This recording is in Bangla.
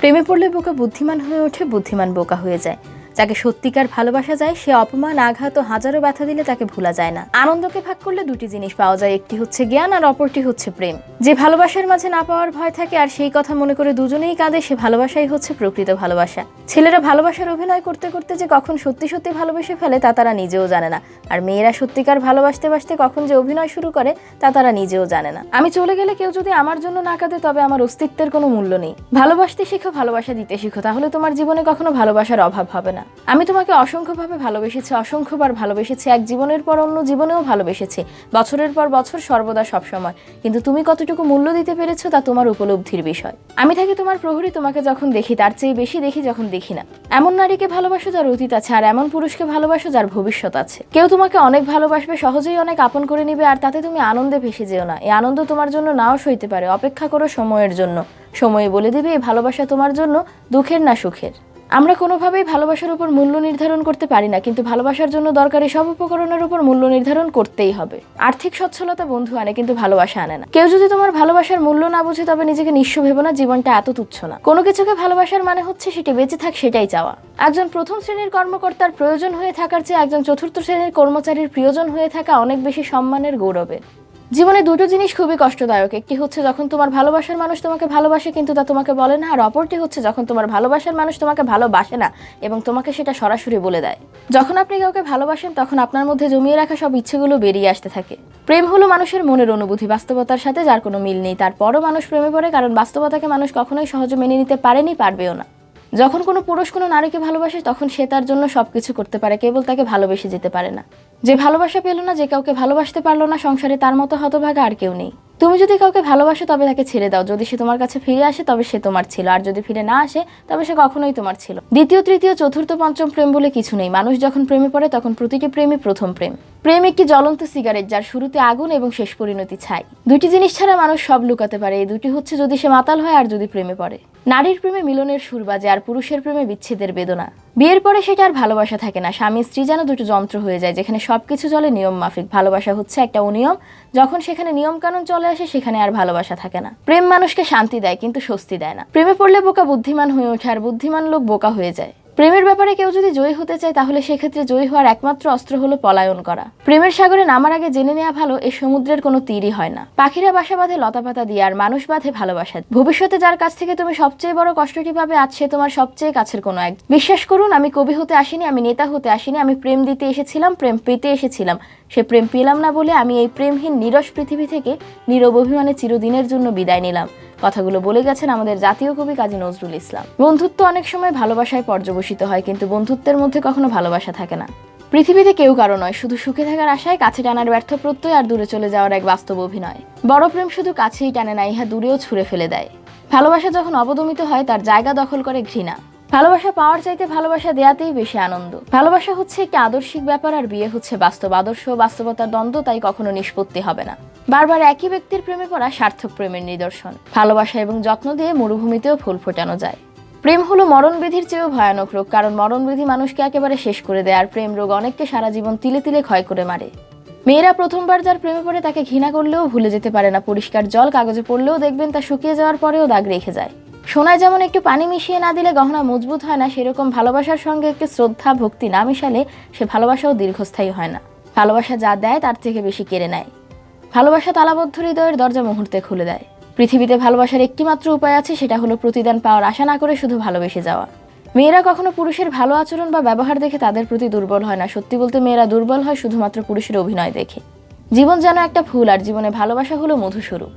প্রেমে পড়লে বোকা বুদ্ধিমান হয়ে ওঠে, বুদ্ধিমান বোকা হয়ে যায়। যাকে সত্যিকার ভালোবাসা যায় সে অপমান, আঘাত ও হাজারো ব্যথা দিলে তাকে ভোলা যায় না। আনন্দকে ভাগ করলে দুটি জিনিস পাওয়া যায়, একটি হচ্ছে জ্ঞান আর অপরটি হচ্ছে প্রেম। যে ভালোবাসার মাঝে না পাওয়ার ভয় থাকে আর সেই কথা মনে করে দুজনেই কাঁদে, সে ভালোবাসাই হচ্ছে প্রকৃত ভালোবাসা। ছেলেরা ভালোবাসার অভিনয় করতে করতে যে কখন সত্যি সত্যি ভালোবেসে ফেলে তা তারা নিজেও জানে না, আর মেয়েরা সত্যিকার ভালোবাসতে বাসতে কখন যে অভিনয় শুরু করে তা তারা নিজেও জানে না। আমি চলে গেলে কেউ যদি আমার জন্য না কাঁদে তবে আমার অস্তিত্বের কোনো মূল্য নেই। ভালোবাসতে শিখো, ভালোবাসা দিতে শিখো, তাহলে তোমার জীবনে কখনো ভালোবাসার অভাব হবে না। আমি তোমাকে অসংখ্যভাবে ভালোবেসেছি, অসংখ্যবার ভালোবেসেছি, এক জীবনের পর অন্য জীবনেও ভালোবেসেছি, বছরের পর বছর, সর্বদা সবসময়। কিন্তু তুমি কতটুকু মূল্য দিতে পেরেছো তা তোমার উপলব্ধির বিষয়। আমি থাকি তোমার প্রহরী, তোমাকে যখন দেখি তার চেয়ে বেশি দেখি যখন দেখি না। এমন নারীকে ভালোবাসো যার অতীত আছে, আর এমন পুরুষকে ভালোবাসো যার ভবিষ্যৎ আছে। কেউ তোমাকে অনেক ভালোবাসবে, সহজেই অনেক আপন করে নিবে, আর তাতে তুমি আনন্দে ভেসে যেও না। এই আনন্দ তোমার জন্য নাও সইতে পারে, অপেক্ষা করো সময়ের জন্য। সময় বলে দিবে এই ভালোবাসা তোমার জন্য দুঃখের না সুখের। আমরা কোনোভাবেই ভালোবাসার উপর মূল্য নির্ধারণ করতে পারি না, কিন্তু ভালোবাসার জন্য দরকারি সব উপকরণের উপর মূল্য নির্ধারণ করতেই হবে। আর্থিক সচ্ছলতা বন্ধু আনে, কিন্তু ভালোবাসা আনে না। কেউ যদি তোমার ভালোবাসার মূল্য না বুঝে তবে নিজেকে নিঃস্ব ভেবো না, জীবনটা এত তুচ্ছ না। কোনো কিছুকে ভালোবাসার মানে হচ্ছে সেটি বেঁচে থাক, সেটাই চাওয়া। একজন প্রথম শ্রেণীর কর্মকর্তার প্রয়োজন হয়ে থাকার চেয়ে একজন চতুর্থ শ্রেণীর কর্মচারীর প্রিয়জন হয়ে থাকা অনেক বেশি সম্মানের, গৌরবের। জীবনে দুটো জিনিস খুবই কষ্টদায়ক, একটি হচ্ছে যখন তোমার ভালোবাসার মানুষ তোমাকে ভালোবাসে কিন্তু তা তোমাকে বলে না, আর অপরটি হচ্ছে যখন তোমার ভালোবাসার মানুষ তোমাকে ভালোবাসে না এবং তোমাকে সেটা সরাসরি বলে দেয়। যখন আপনি কাউকে ভালোবাসেন তখন আপনার মধ্যে জমিয়ে রাখা সব ইচ্ছেগুলো বেরিয়ে আসতে থাকে। প্রেম হলো মানুষের মনের অনুভূতি, বাস্তবতার সাথে যার কোনো মিল নেই। তারপরও মানুষ প্রেমে পড়ে, কারণ বাস্তবতাকে মানুষ কখনোই সহজে মেনে নিতে পারেনি, পারবেও না। যখন কোনো পুরুষ কোনো নারীকে ভালোবাসে তখন সে তার জন্য সবকিছু করতে পারে, কেবল তাকে ভালোবেসে যেতে পারে না। যে ভালোবাসা পেল না, যে কাউকে ভালোবাসতে পারলো না সংসারে, তার মতো হতভাগা আর কেউ নেই। তুমি যদি কাউকে ভালোবাসো তবে তাকে ছেড়ে দাও, যদি সে তোমার কাছে ফিরে আসে তবে সে তোমার ছিল, আর যদি ফিরে না আসে তবে সে কখনোই তোমার ছিল। দ্বিতীয়, তৃতীয়, চতুর্থ, পঞ্চম প্রেম বলে কিছু নেই। মানুষ যখন প্রেমে পড়ে তখন প্রতিটি প্রেমই প্রথম প্রেম। প্রেম একটি জ্বলন্ত সিগারেট, যার শুরুতে আগুন এবং শেষ পরিণতি ছাই। দুটি জিনিস ছাড়া মানুষ সব লুকাতে পারে, এই দুটি হচ্ছে যদি সে মাতাল হয় আর যদি প্রেমে পড়ে। নারীর প্রেমে মিলনের সুর বাজে, আর পুরুষের প্রেমে বিচ্ছেদের বেদনা। বিয়ের পরে সেটা আর ভালোবাসা থাকে না, স্বামী স্ত্রী যেন দুটো যন্ত্র হয়ে যায় যেখানে সবকিছু চলে নিয়ম মাফিক। ভালোবাসা হচ্ছে একটা অনিয়ম, যখন সেখানে নিয়ম কানুন চলে আসে সেখানে আর ভালোবাসা থাকে না। প্রেম মানুষকে শান্তি দেয় কিন্তু স্বস্তি দেয় না। প্রেমে পড়লে বোকা বুদ্ধিমান হয়ে ওঠে, আর বুদ্ধিমান লোক বোকা হয়ে যায়। প্রেমের ব্যাপারে কেউ যদি জয়ী হতে চায় তাহলে সেক্ষেত্রে জয়ী হওয়ার একমাত্র অস্ত্র হলো পলায়ন করা। প্রেমের সাগরে নামার আগে জেনে নেওয়া ভালো এই সমুদ্রের কোনো তীরই হয় না। পাখিরা বাসা বাঁধে লতাপাতা দিয়ে, আর মানুষ বাঁধে ভালোবাসা। ভবিষ্যতে যার কাছ থেকে তুমি সবচেয়ে বড় কষ্টটি পাবে আজ সে তোমার সবচেয়ে কাছের কোনো এক। বিশ্বাস করুন, আমি কবি হতে আসিনি, আমি নেতা হতে আসিনি, আমি প্রেম দিতে এসেছিলাম, প্রেম পেতে এসেছিলাম। সে প্রেম পেলাম না বলে আমি এই প্রেমহীন নিরস পৃথিবী থেকে নীরব অভিমানে চিরদিনের জন্য বিদায় নিলাম। কথাগুলো বলে গেছেন আমাদের জাতীয় কবি কাজী নজরুল ইসলাম। বন্ধুত্ব অনেক সময় ভালোবাসায় পর্যবসিত হয়, কিন্তু বন্ধুত্বের মধ্যে কখনো ভালোবাসা থাকে না। পৃথিবীতে কেউ কারো নয়, শুধু সুখে থাকার আশায় কাছে টানার ব্যর্থ প্রত্যয় আর দূরে চলে যাওয়ার এক বাস্তব অভিনয়। বড় প্রেম শুধু কাছেই টানে না, ইহা দূরেও ছুঁড়ে ফেলে দেয়। ভালোবাসা যখন অবদমিত হয় তার জায়গা দখল করে ঘৃণা। ভালোবাসা পাওয়ার চাইতে ভালোবাসা দেয়াতেই বেশি আনন্দ। ভালোবাসা হচ্ছে একটি আদর্শিক ব্যাপার, আর বিয়ে হচ্ছে বাস্তব। আদর্শ ও বাস্তবতার দ্বন্দ্ব, তাই কখনো নিষ্পত্তি হবে না। বারবার একই ব্যক্তির প্রেমে পড়া সার্থক প্রেমের নিদর্শন। ভালোবাসা এবং যত্ন দিয়ে মরুভূমিতেও ফুল ফোটানো যায়। প্রেম হলো মরণবিধির চেয়েও ভয়ানক রোগ, কারণ মরণবিধি মানুষকে একেবারে শেষ করে দেয়, আর প্রেম রোগ অনেককে সারা জীবন তিলে তিলে ক্ষয় করে মারে। মেয়েরা প্রথমবার যার প্রেমে পড়ে তাকে ঘৃণা করলেও ভুলে যেতে পারে না। পরিষ্কার জল কাগজে পড়লেও দেখবেন তা শুকিয়ে যাওয়ার পরেও দাগ রেখে যায়। সোনায় যেমন একটু পানি মিশিয়ে না দিলে গহনা মজবুত হয় না, সেরকম ভালোবাসার সঙ্গে একটু শ্রদ্ধা ভক্তি না মিশালে সে ভালোবাসাও দীর্ঘস্থায়ী হয় না। ভালোবাসা যা দেয় তার থেকে বেশি কেড়ে নেয়। ভালোবাসা তালাবদ্ধ হৃদয়ের দরজা মুহূর্তে খুলে দেয়। পৃথিবীতে ভালোবাসার একটি মাত্র উপায় আছে, সেটা হলো প্রতিদান পাওয়ার আশা না করে শুধু ভালোবেসে যাওয়া। মেয়েরা কখনো পুরুষের ভালো আচরণ বা ব্যবহার দেখে তাদের প্রতি দুর্বল হয় না। সত্যি বলতে মেয়েরা দুর্বল হয় শুধুমাত্র পুরুষের অভিনয় দেখে। জীবন যেন একটা ফুল, আর জীবনে ভালোবাসা হলো মধুস্বরূপ।